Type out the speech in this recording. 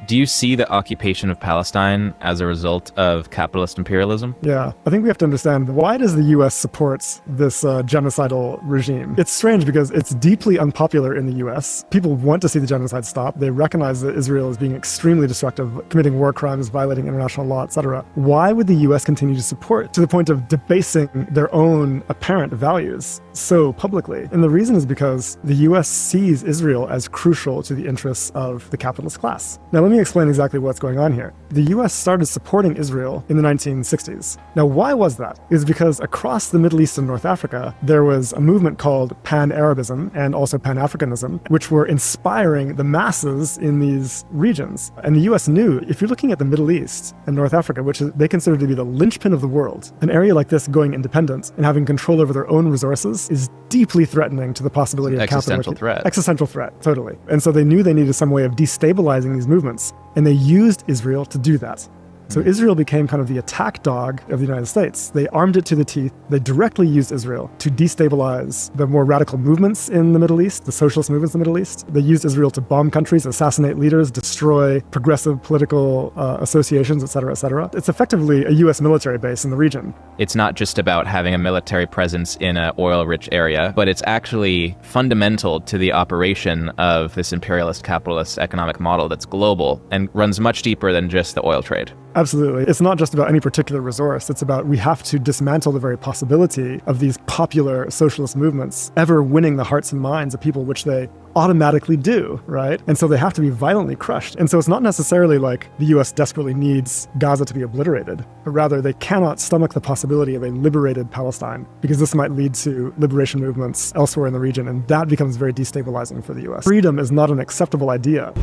Do you see the occupation of Palestine as a result of capitalist imperialism? Yeah, I think we have to understand, why does the US support this genocidal regime? It's strange because it's deeply unpopular in the US. People want to see the genocide stop. They recognize that Israel is being extremely destructive, committing war crimes, violating international law, etc. Why would the US continue to support to the point of debasing their own apparent values so publicly? And the reason is because the US sees Israel as crucial to the interests of the capitalist class. Now, let me explain exactly what's going on here. The US started supporting Israel in the 1960s. Now, why was that? It was because across the Middle East and North Africa, there was a movement called Pan-Arabism and also Pan-Africanism, which were inspiring the masses in these regions. And the US knew, if you're looking at the Middle East and North Africa, which they consider to be the linchpin of the world, an area like this going independent and having control over their own resources is deeply threatening to the possibility of existential threat. Existential threat, totally. And so they knew they needed some way of destabilizing these movements, and they used Israel to do that. So Israel became kind of the attack dog of the United States. They armed it to the teeth. They directly used Israel to destabilize the more radical movements in the Middle East, the socialist movements in the Middle East. They used Israel to bomb countries, assassinate leaders, destroy progressive political associations, et cetera, et cetera. It's effectively a US military base in the region. It's not just about having a military presence in an oil-rich area, but it's actually fundamental to the operation of this imperialist capitalist economic model that's global and runs much deeper than just the oil trade. Absolutely. It's not just about any particular resource. It's about, we have to dismantle the very possibility of these popular socialist movements ever winning the hearts and minds of people, which they automatically do, right? And so they have to be violently crushed. And so it's not necessarily like the US desperately needs Gaza to be obliterated, but rather they cannot stomach the possibility of a liberated Palestine, because this might lead to liberation movements elsewhere in the region, and that becomes very destabilizing for the US. Freedom is not an acceptable idea.